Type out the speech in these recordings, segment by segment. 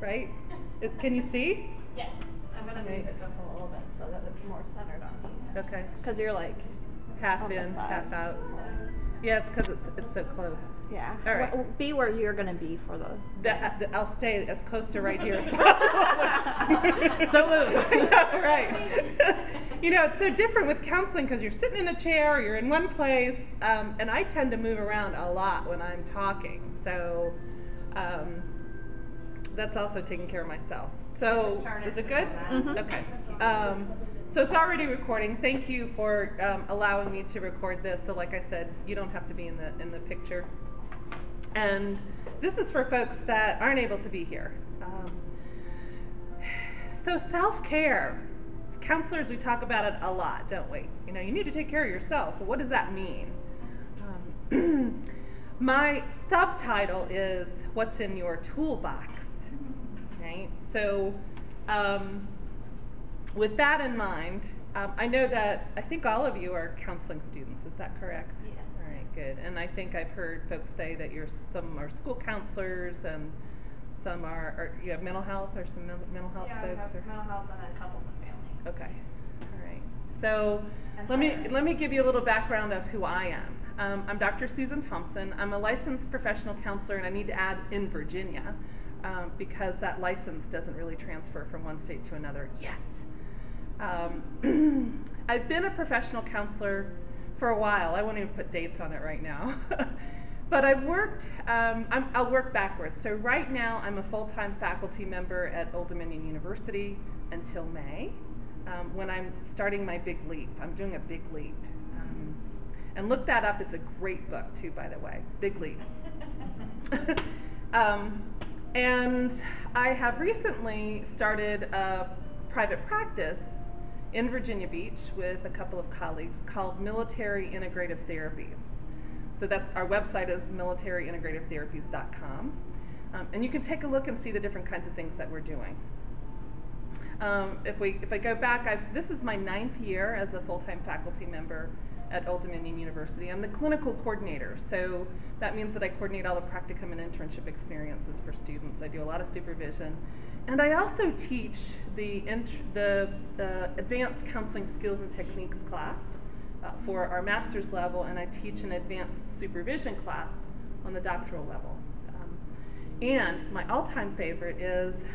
right? Can you see? Yes. I'm going to move it just a little bit so that it's more centered on me. Okay. Because you're like half in, half out. Yeah, it's because it's so close. Yeah. All right. Well, be where you're going to be for the... I'll stay as close to right here as possible. Don't move. Yeah, right. You know, it's so different with counseling because you're sitting in a chair, you're in one place, and I tend to move around a lot when I'm talking. So that's also taking care of myself. So is it good? Mm-hmm. Okay. So it's already recording. Thank you for allowing me to record this. So like I said, you don't have to be in the picture. And this is for folks that aren't able to be here. So self-care. Counselors, we talk about it a lot, don't we? You know, you need to take care of yourself. Well, what does that mean? My subtitle is What's in Your Toolbox, right? So with that in mind, I know that I think all of you are counseling students. Is that correct? Yes. All right, good. And I think I've heard folks say that some are school counselors and some are you have mental health or some mental health folks? Yeah, mental health and then couples and family. Okay. All right. So let me give you a little background of who I am. I'm Dr. Susan Thompson. I'm a licensed professional counselor, and I need to add in Virginia because that license doesn't really transfer from one state to another yet. I've been a professional counselor for a while. I won't even put dates on it right now. But I've worked, I'll work backwards. So right now I'm a full-time faculty member at Old Dominion University until May, when I'm starting my big leap. I'm doing a big leap. And look that up, it's a great book too, by the way, Big Leap. And I have recently started a private practice in Virginia Beach with a couple of colleagues called Military Integrative Therapies. So that's our website is militaryintegrativetherapies.com. And you can take a look and see the different kinds of things that we're doing. If I go back, this is my 9th year as a full-time faculty member at Old Dominion University. I'm the clinical coordinator, so that means that I coordinate all the practicum and internship experiences for students. I do a lot of supervision. And I also teach the Advanced Counseling Skills and Techniques class for our master's level, and I teach an advanced supervision class on the doctoral level. And my all-time favorite is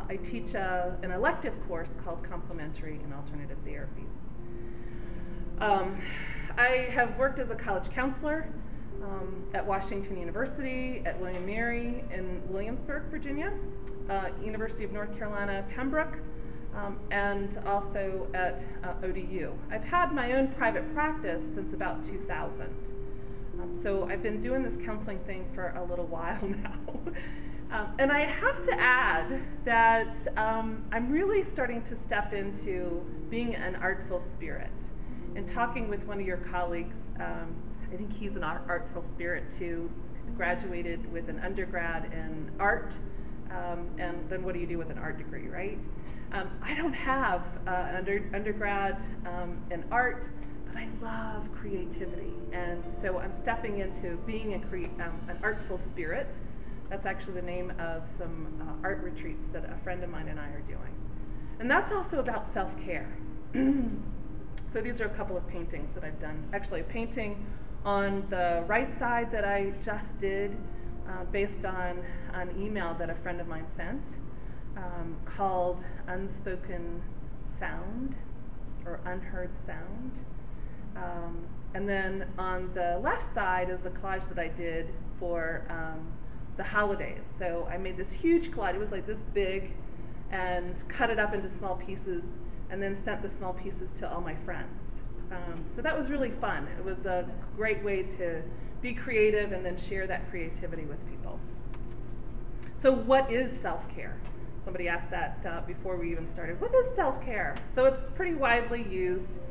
I teach an elective course called Complementary and Alternative Therapies. I have worked as a college counselor at Washington University, at William & Mary in Williamsburg, Virginia, University of North Carolina, Pembroke, and also at ODU. I've had my own private practice since about 2000. So I've been doing this counseling thing for a little while now. And I have to add that I'm really starting to step into being an artful spirit. And talking with one of your colleagues, I think he's an artful spirit too, graduated with an undergrad in art, and then what do you do with an art degree, right? I don't have an undergrad in art, but I love creativity, and so I'm stepping into being an artful spirit. That's actually the name of some art retreats that a friend of mine and I are doing. And that's also about self-care. So these are a couple of paintings that I've done. Actually, a painting on the right side that I just did based on an email that a friend of mine sent called Unspoken Sound or Unheard Sound. And then on the left side is a collage that I did for the holidays. So I made this huge collage. It was like this big and cut it up into small pieces and then sent the small pieces to all my friends. So that was really fun. It was a great way to be creative and then share that creativity with people. So what is self-care? Somebody asked that before we even started. What is self-care? So it's pretty widely used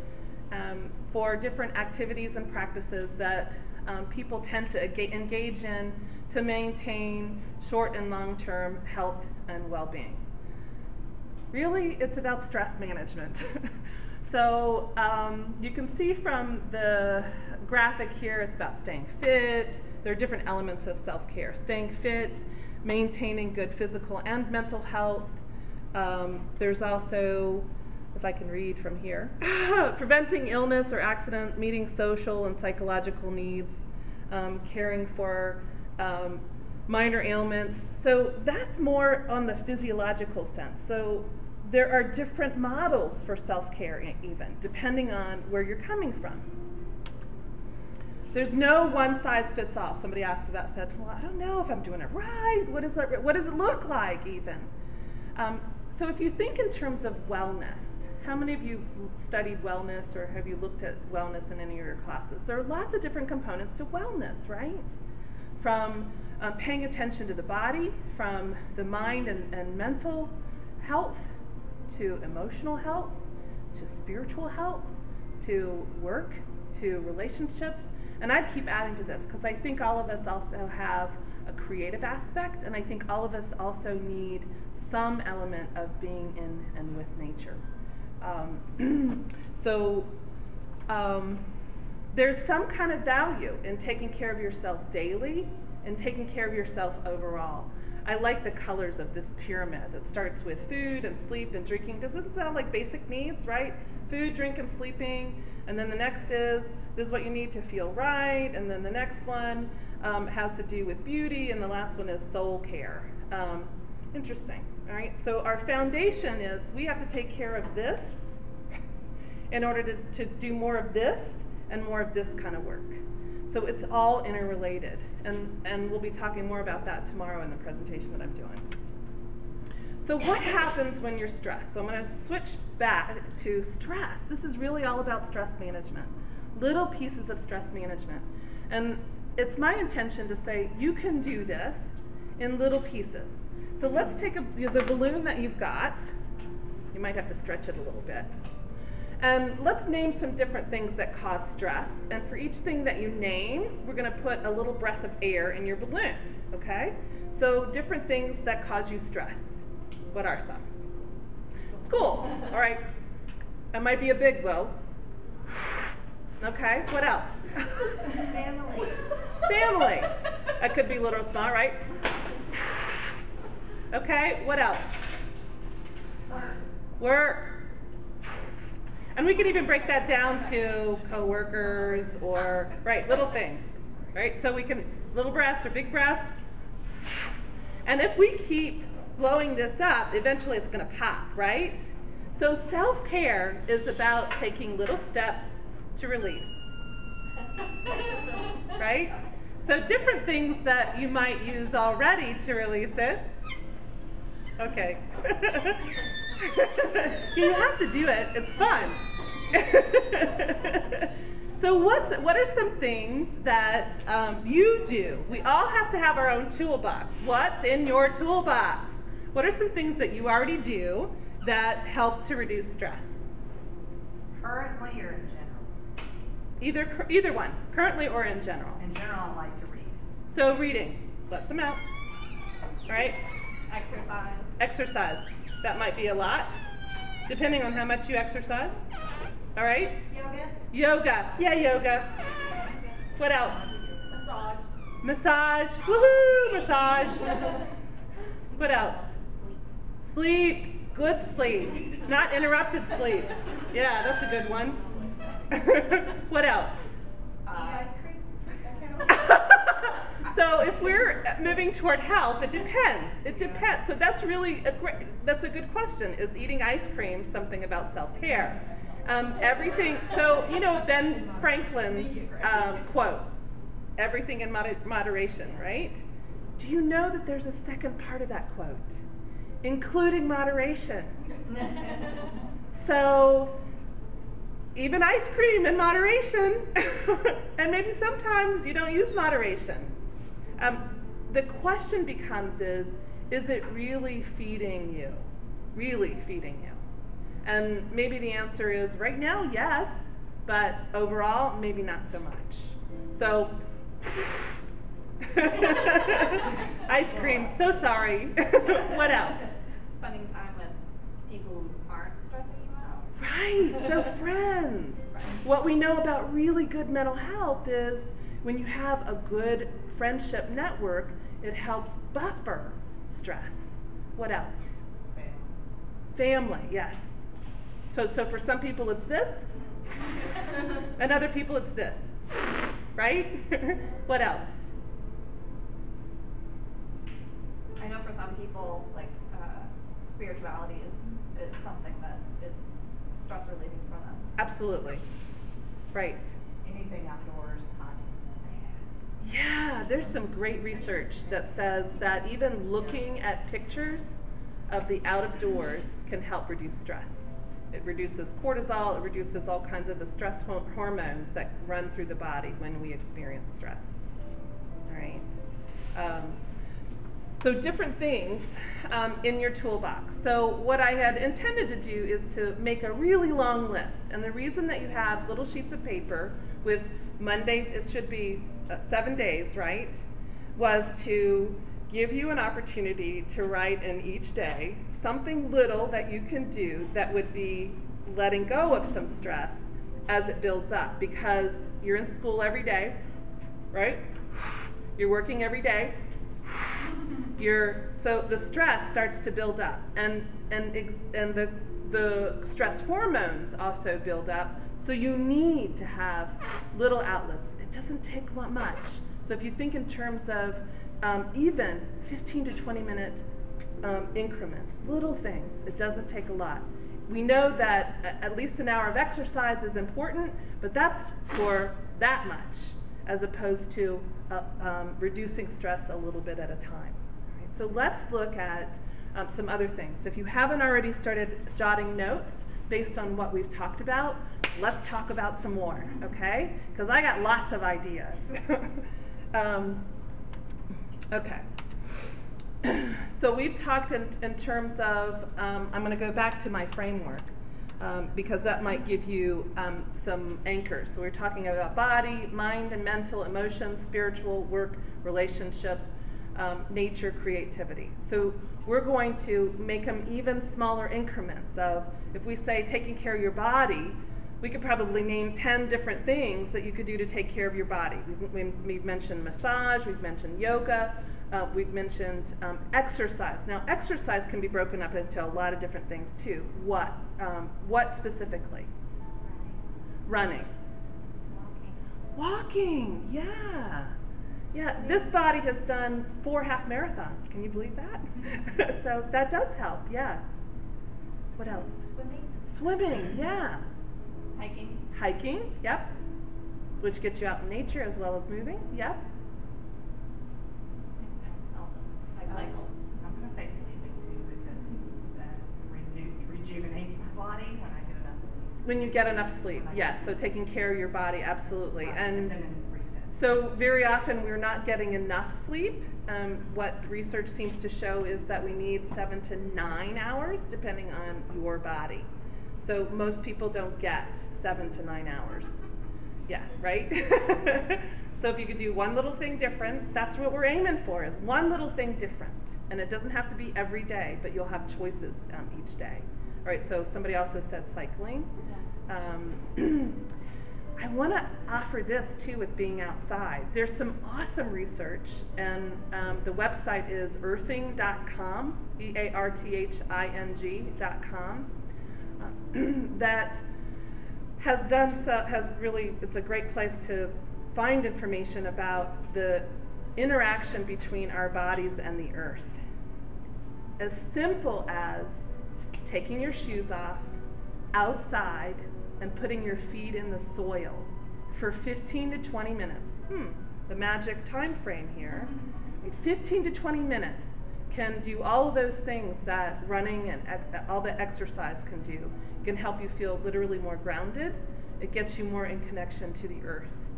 for different activities and practices that people tend to engage in to maintain short and long-term health and well-being. Really, it's about stress management. So you can see from the graphic here, it's about staying fit. There are different elements of self-care. Staying fit maintaining good physical and mental health. There's also, if I can read from here, preventing illness or accident, meeting social and psychological needs, caring for minor ailments. So that's more on the physiological sense. So there are different models for self-care even, depending on where you're coming from. There's no one size fits all. Somebody asked about, said, well, I don't know if I'm doing it right. What does it look like even? So if you think in terms of wellness, how many of you have studied wellness or have you looked at wellness in any of your classes? There are lots of different components to wellness, right? From paying attention to the body, from the mind and mental health, to emotional health, to spiritual health, to work, to relationships. And I'd keep adding to this because I think all of us also have a creative aspect, and I think all of us also need some element of being in and with nature. There's some kind of value in taking care of yourself daily and taking care of yourself overall. I like the colors of this pyramid that starts with food and sleep and drinking. Doesn't it sound like basic needs, right? Food, drink, and sleeping. And then the next is, this is what you need to feel right. And then the next one has to do with beauty. And the last one is soul care. Interesting, all right? So our foundation is we have to take care of this in order to do more of this and more of this kind of work. So it's all interrelated, and we'll be talking more about that tomorrow in the presentation that I'm doing. So what happens when you're stressed? So I'm going to switch back to stress. This is really all about stress management, little pieces of stress management. And it's my intention to say you can do this in little pieces. So let's take the balloon that you've got. You might have to stretch it a little bit. And let's name some different things that cause stress. And for each thing that you name, we're going to put a little breath of air in your balloon, okay? So different things that cause you stress. What are some? School, all right. That might be a big blow. Okay, what else? Family. Family. That could be little or small, right? Okay, what else? Work. And we can even break that down to coworkers or, right, little things, right? So we can, little breaths or big breaths. And if we keep blowing this up, eventually it's going to pop, right? So self-care is about taking little steps to release, right? So different things that you might use already to release it. Okay. You have to do it. It's fun. So what are some things that you do? We all have to have our own toolbox. What's in your toolbox? What are some things that you already do that help to reduce stress? Currently or in general? Either one, currently or in general. In general, I like to read. So reading, lets them out, right? Exercise. Exercise, that might be a lot, depending on how much you exercise. All right? Yoga. Yoga, yeah, yoga. What else? Massage. Massage, woohoo, massage. What else? Sleep, good sleep, not interrupted sleep. Yeah, that's a good one. What else? Eat ice cream. So if we're moving toward health, it depends. It depends. So that's really that's a good question. Is eating ice cream something about self-care? Everything. So you know Ben Franklin's quote, "Everything in moderation." Right? Do you know that there's a second part of that quote, including moderation? So even ice cream in moderation, and maybe sometimes you don't use moderation. The question becomes is it really feeding you? Really feeding you? And maybe the answer is right now, yes, but overall, maybe not so much. So, ice cream, so sorry. What else? Spending time with people who aren't stressing you out. Right, so friends. What we know about really good mental health is when you have a good friendship network, It helps buffer stress. What else? Family, yes. So for some people it's this, and other people it's this, right? What else? I know for some people, like, spirituality is something that is stress relieving for them. Absolutely. Right. Anything outdoors, hiking. Yeah, there's some great research that says that even looking at pictures of the outdoors can help reduce stress. It reduces cortisol, it reduces all kinds of the stress hormones that run through the body when we experience stress. All right. So different things in your toolbox. So what I had intended to do is to make a really long list. And the reason that you have little sheets of paper with Monday, it should be 7 days, right, was to give you an opportunity to write in each day something little that you can do that would be letting go of some stress as it builds up, because you're in school every day, right? You're working every day. So the stress starts to build up, and the stress hormones also build up. So you need to have little outlets. It doesn't take much. So if you think in terms of even 15 to 20 minute increments, little things, it doesn't take a lot. We know that at least an hour of exercise is important, but that's for that much, as opposed to reducing stress a little bit at a time. Right? So let's look at some other things. If you haven't already started jotting notes based on what we've talked about, let's talk about some more, okay? Because I got lots of ideas. Okay. So we've talked in terms of, I'm going to go back to my framework because that might give you some anchors. So we're talking about body, mind and mental, emotions, spiritual, work, relationships, nature, creativity. So we're going to make them even smaller increments of, if we say taking care of your body, we could probably name 10 different things that you could do to take care of your body. We've mentioned massage, we've mentioned yoga, we've mentioned exercise. Now, exercise can be broken up into a lot of different things too. What specifically? Running. Walking, yeah. Yeah, this body has done 4 half marathons. Can you believe that? So that does help, yeah. What else? Swimming, yeah. Hiking, yep. Which gets you out in nature as well as moving, yep. Also, I cycle. I'm going to say sleeping too, because that rejuvenates my body when I get enough sleep. When you get enough sleep, yes. So taking care of your body, absolutely. Right, and so very often we're not getting enough sleep. What research seems to show is that we need 7 to 9 hours, depending on your body. So most people don't get 7 to 9 hours. Yeah, right? So if you could do one little thing different, that's what we're aiming for, is one little thing different. And it doesn't have to be every day, but you'll have choices each day. All right, so somebody also said cycling. I want to offer this too with being outside. There's some awesome research, and the website is earthing.com, EARTHING.com. That has really, it's a great place to find information about the interaction between our bodies and the earth. As simple as taking your shoes off outside and putting your feet in the soil for 15 to 20 minutes. The magic time frame here. 15 to 20 minutes can do all of those things that running and all the exercise can do. It can help you feel literally more grounded. It gets you more in connection to the earth.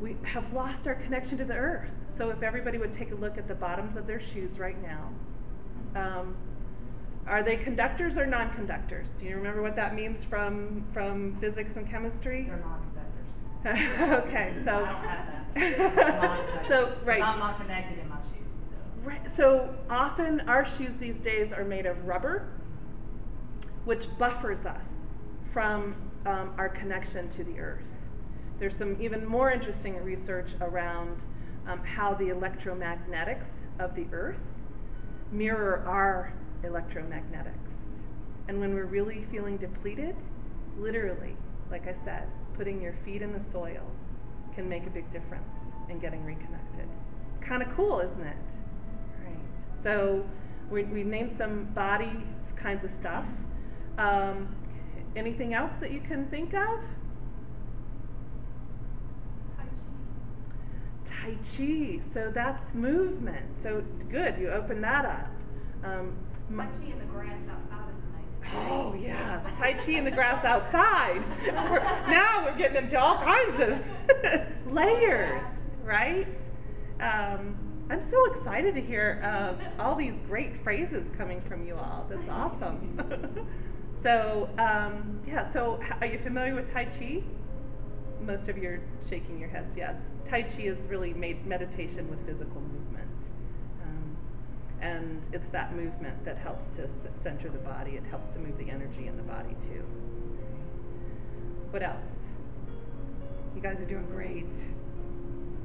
We have lost our connection to the earth. So if everybody would take a look at the bottoms of their shoes right now, are they conductors or non-conductors? Do you remember what that means from physics and chemistry? They're non-conductors. Okay, so I don't have that. So right. I'm not connected in my shoes. Right. So often our shoes these days are made of rubber, which buffers us from our connection to the earth. There's some even more interesting research around how the electromagnetics of the earth mirror our electromagnetics. And when we're really feeling depleted, literally, like I said, putting your feet in the soil can make a big difference in getting reconnected. Kind of cool, isn't it? Right. So we've named some body kinds of stuff. Anything else that you can think of? Tai Chi. So that's movement. So good, you open that up. Tai Chi in the grass outside is amazing. Oh yes, Tai Chi in the grass outside. Now we're getting into all kinds of layers, right? I'm so excited to hear all these great phrases coming from you all. That's awesome. So yeah, so are you familiar with Tai Chi? Most of you are shaking your heads, yes. Tai Chi is really made meditation with physical movement. And it's that movement that helps to center the body. It helps to move the energy in the body too. What else? You guys are doing great.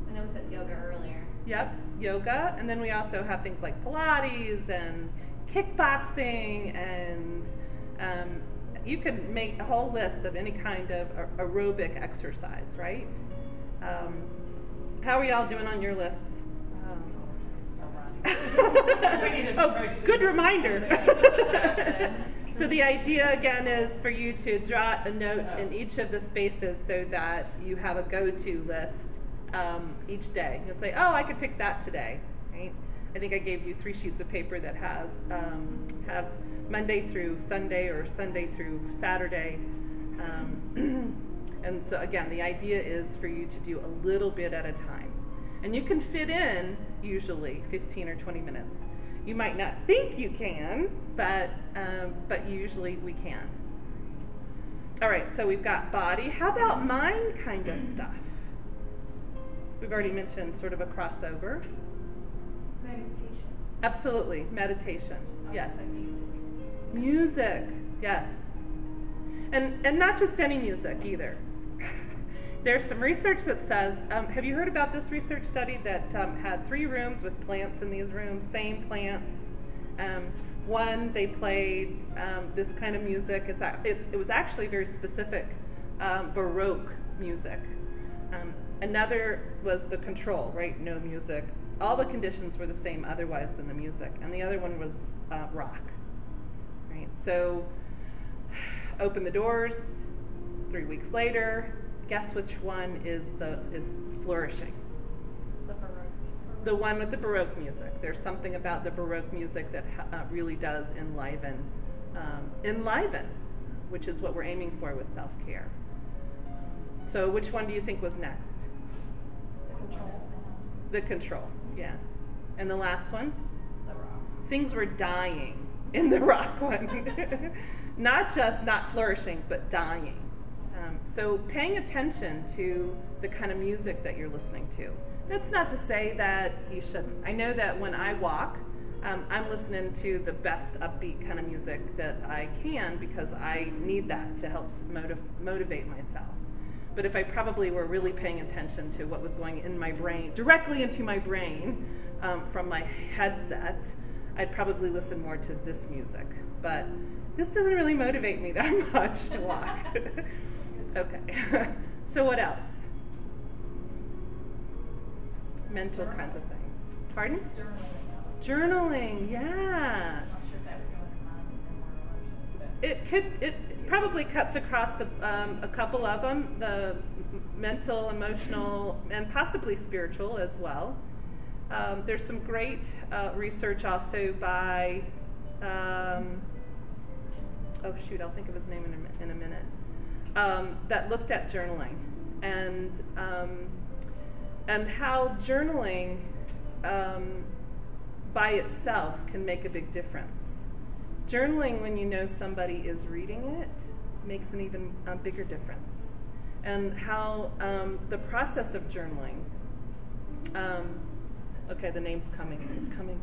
I know we said yoga earlier. Yep, yoga. And then we also have things like Pilates and kickboxing, and you can make a whole list of any kind of aerobic exercise, right? How are y'all doing on your lists? Oh, good reminder. So the idea again is for you to draw a note in each of the spaces so that you have a go-to list each day. You'll say, oh, I could pick that today, right? I think I gave you 3 sheets of paper that have Monday through Sunday or Sunday through Saturday. And so again, the idea is for you to do a little bit at a time. And you can fit in usually 15 or 20 minutes. You might not think you can, but usually we can. All right, so we've got body. How about mind kind of stuff? We've already mentioned sort of a crossover. Meditation. Absolutely, meditation, yes. Music, yes. And not just any music either. There's some research that says, have you heard about this research study that had 3 rooms with plants in these rooms, same plants. One, they played this kind of music. It was actually very specific Baroque music. Another was the control, right? No music. All the conditions were the same otherwise than the music. And the other one was rock, right? So open the doors, 3 weeks later, guess which one is flourishing? The Baroque music. The one with the Baroque music. There's something about the Baroque music that really does enliven, which is what we're aiming for with self-care. So which one do you think was next? The control. The control, yeah. And the last one? The rock. Things were dying in the rock one. Not just not flourishing, but dying. So paying attention to the kind of music that you're listening to. That's not to say that you shouldn't. I know that when I walk, I'm listening to the best upbeat kind of music that I can because I need that to help motivate myself. But if I probably were really paying attention to what was going in my brain, directly into my brain from my headset, I'd probably listen more to this music. But this doesn't really motivate me that much to walk. Okay, so what else? Mental kinds of things. Pardon? Journaling, yeah. I'm not sure if that would go into mind and more emotions, but It probably cuts across a couple of them, the mental, emotional, and possibly spiritual as well. There's some great research also by, oh shoot, I'll think of his name in a minute, that looked at journaling and how journaling by itself can make a big difference. Journaling, when you know somebody is reading it, makes an even bigger difference. And how the process of journaling, okay, the name's coming, it's coming.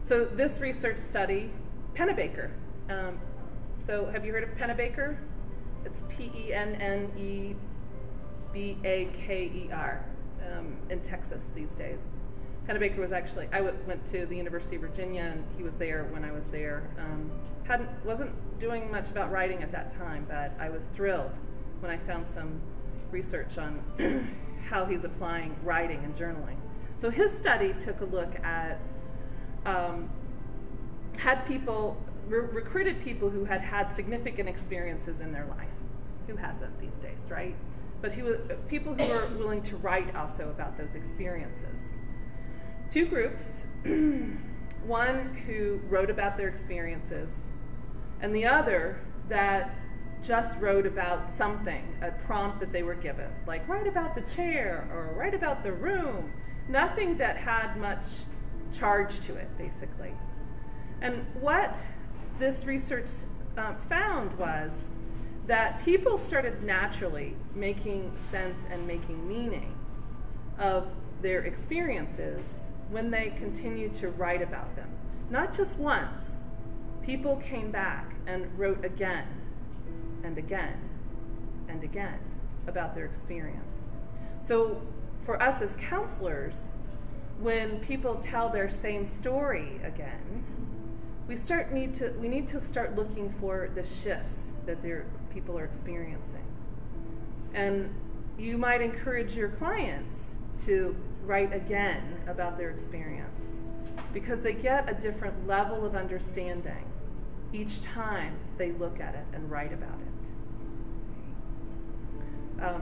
So this research study, Pennebaker. So have you heard of Pennebaker? It's Pennebaker. in Texas these days. Pennebaker was actually, I went to the University of Virginia, and he was there when I was there. Wasn't doing much about writing at that time, but I was thrilled when I found some research on how he's applying writing and journaling. So his study took a look at, recruited people who had had significant experiences in their life. Who hasn't these days, right? But people who were willing to write also about those experiences. Two groups, one who wrote about their experiences, and the other that just wrote about something, a prompt that they were given, like write about the chair or write about the room. Nothing that had much charge to it, basically. And what this research found was that people started naturally making sense and making meaning of their experiences when they continued to write about them. Not just once. People came back and wrote again and again and again about their experience. So for us as counselors, when people tell their same story again, we need to start looking for the shifts that people are experiencing. And you might encourage your clients to write again about their experience, because they get a different level of understanding each time they look at it and write about it.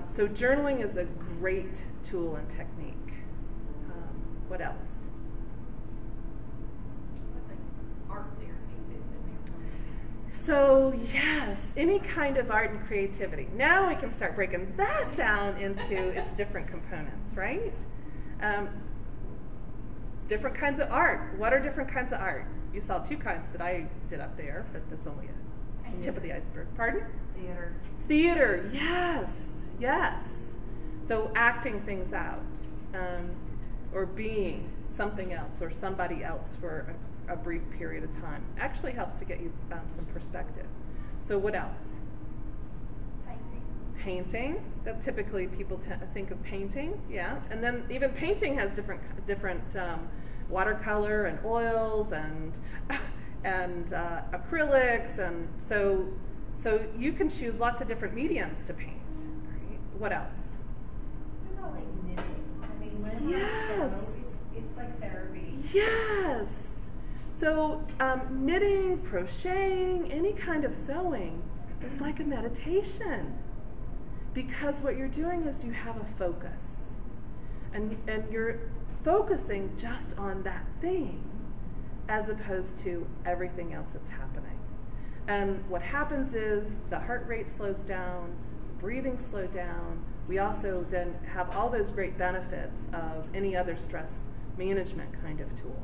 So journaling is a great tool and technique. What else? I think art therapy fits in there for me. So yes, any kind of art and creativity. Now we can start breaking that down into its different components, right? Different kinds of art. What are different kinds of art? You saw two kinds that I did up there, but that's only a tip of the iceberg. Pardon? Theater. Theater, yes, yes. So acting things out, or being something else or somebody else for a brief period of time actually helps to get you some perspective. So what else? Painting. Painting. That typically people think of painting, yeah. And then even painting has different watercolor and oils and acrylics, and so you can choose lots of different mediums to paint. Right? What else? I like knitting. I mean, whenever Yes. I sew, it's like therapy. Yes. So knitting, crocheting, any kind of sewing is like a meditation, because what you're doing is you have a focus, and you're focusing just on that thing as opposed to everything else that's happening. And what happens is the heart rate slows down, the breathing slows down. We also then have all those great benefits of any other stress management kind of tool.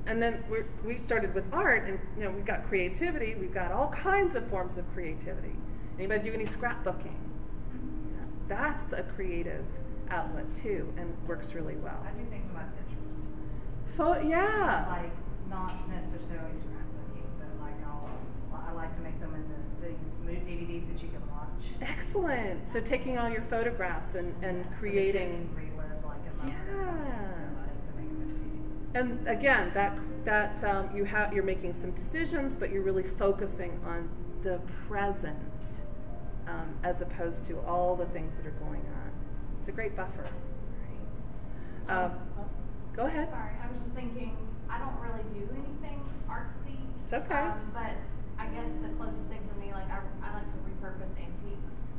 And then we started with art, and we've got creativity. We've got all kinds of forms of creativity. Anybody do any scrapbooking? Yeah, that's a creative outlet too, and works really well. I do things with my pictures. Yeah. Like, not necessarily scrapbooking, but like I like to make them into these mood DVDs that you can watch. Excellent. So taking all your photographs and creating. So the kids can relive like a moment or something. Yeah. So I like to make them into DVDs. And again, you're making some decisions, but you're really focusing on the present as opposed to all the things that are going on. It's a great buffer. Right? Go ahead. Sorry, I was just thinking, I don't really do anything artsy. It's okay. But I guess the closest thing for me, like I like to repurpose antiques.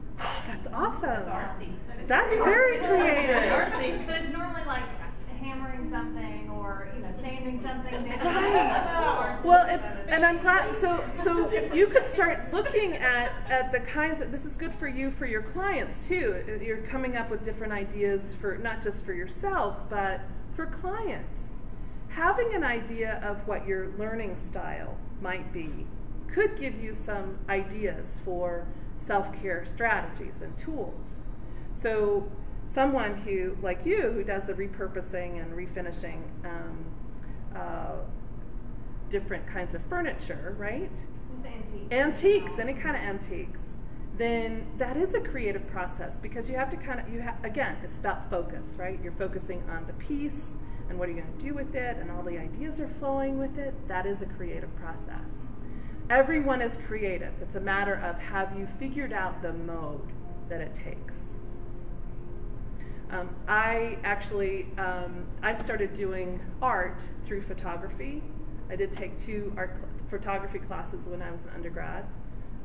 That's awesome. That's artsy. That's very creative. Artsy. But it's normally like hammering something or sanding something down. Right. Well, and I'm glad. So you could start looking at the kinds of. This is good for you, for your clients too. You're coming up with different ideas for not just for yourself, but for clients. Having an idea of what your learning style might be could give you some ideas for self-care strategies and tools. So someone who, like you, who does the repurposing and refinishing different kinds of furniture, right? Just antiques. Antiques, any kind of antiques. then that is a creative process, because you have to again, it's about focus, right? You're focusing on the piece and what are you going to do with it, and all the ideas are flowing with it. That is a creative process. Everyone is creative. It's a matter of, have you figured out the mode that it takes? I actually, I started doing art through photography. I did take 2 photography classes when I was an undergrad.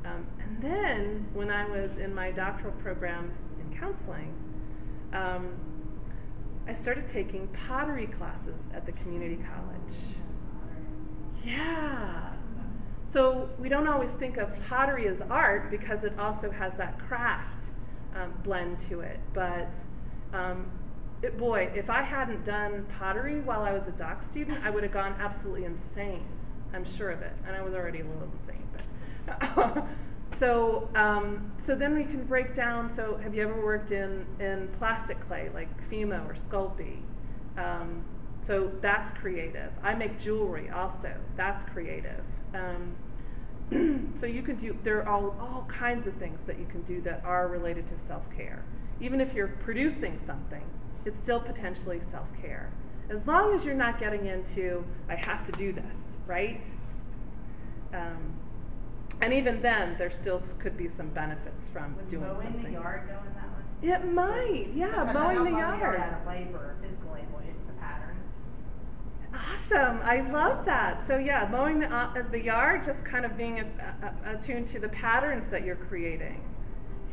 And then when I was in my doctoral program in counseling, I started taking pottery classes at the community college. Yeah. So we don't always think of pottery as art because it also has that craft blend to it. But boy, if I hadn't done pottery while I was a doc student, I would have gone absolutely insane. I'm sure of it. And I was already a little insane. But so then we can break down. So have you ever worked in plastic clay, like Fimo or Sculpey? So that's creative. I make jewelry also. That's creative. So you can do, there are all kinds of things that you can do that are related to self-care. Even if you're producing something, it's still potentially self-care. As long as you're not getting into, I have to do this, right? And even then, there still could be some benefits from doing something. Would mowing the yard go in that one? It might, yeah, mowing the yard. Out of labor, physical labor, it's the patterns. Awesome, I love that. So yeah, mowing the yard, just kind of being attuned to the patterns that you're creating.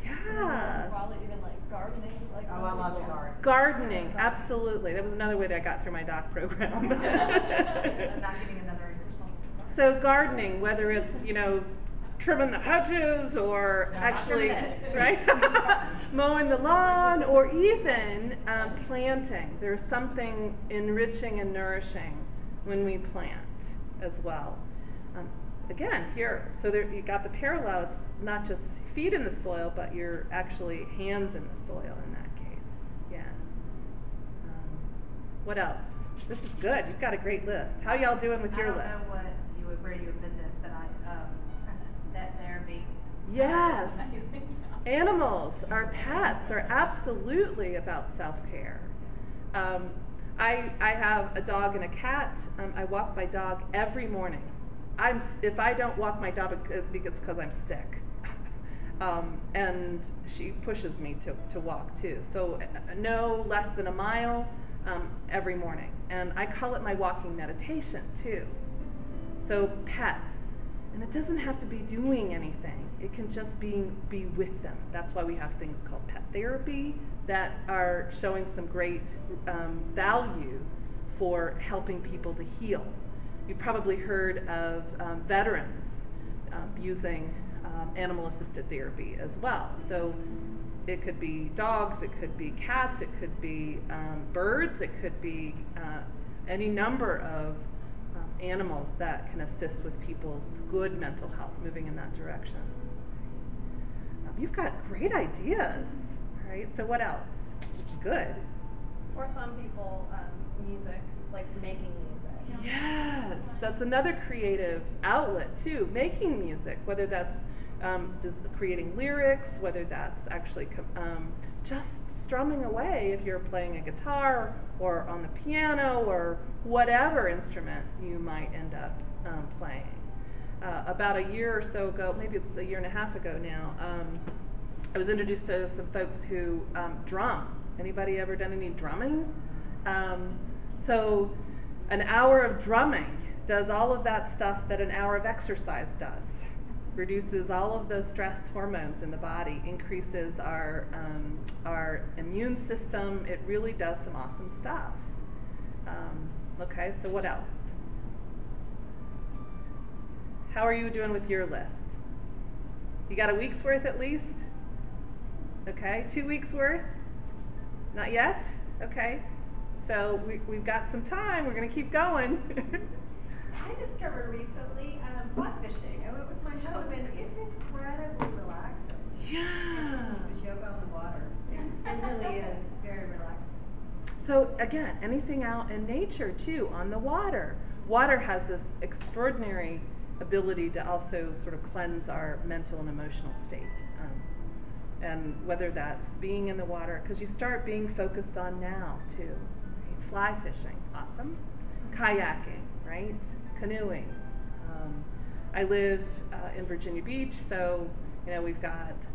Yeah. Probably even like gardening. Like I love the garden. Gardening, absolutely. That was another way that I got through my doc program. I'm not getting another additional. So gardening, whether it's, trimming the hedges or actually, right, mowing the lawn, or even planting. There's something enriching and nourishing when we plant as well. Again, here, so there, you got the parallel. It's not just feet in the soil, but you're actually hands in the soil in that case. Yeah. What else? This is good. You've got a great list. How y'all doing with your list? I don't know where you would put this, but vet therapy. Yes. Animals, our pets, are absolutely about self-care. I have a dog and a cat. I walk my dog every morning. If I don't walk my dog, it's because I'm sick. And she pushes me to walk too. So no less than a mile every morning. And I call it my walking meditation too. So pets. And it doesn't have to be doing anything. It can just be with them. That's why we have things called pet therapy that are showing some great value for helping people to heal. You've probably heard of veterans using animal-assisted therapy as well. So it could be dogs, it could be cats, it could be birds, it could be any number of animals that can assist with people's good mental health, moving in that direction. You've got great ideas, right? So what else? This is good. For some people, music, like making music. Yes, that's another creative outlet too. Making music, whether that's just creating lyrics, whether that's actually just strumming away if you're playing a guitar or on the piano or whatever instrument you might end up playing. About a year or so ago, maybe it's a year and a half ago now, I was introduced to some folks who drum. Anybody ever done any drumming? So an hour of drumming does all of that stuff that an hour of exercise does. Reduces all of those stress hormones in the body, increases our immune system. It really does some awesome stuff. Okay, so what else? How are you doing with your list? You got a week's worth at least? Okay, 2 weeks worth? Not yet? Okay, so we've got some time. We're going to keep going. I discovered recently flat fishing. I went with my husband. It's incredibly relaxing. Yeah. It's yoga on the water. It really is very relaxing. So again, anything out in nature too, on the water. Water has this extraordinary ability to also sort of cleanse our mental and emotional state. And whether that's being in the water, because you start being focused on now too. Right? Fly fishing, awesome. Kayaking, right? Canoeing. I live in Virginia Beach, so we've got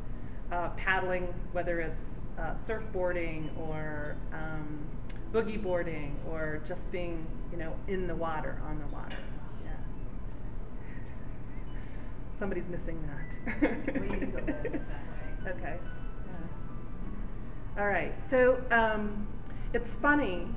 paddling, whether it's surfboarding or boogie boarding or just being in the water, on the water. Yeah. Somebody's missing that. We used to live it that way. Okay. Yeah. All right. So it's funny.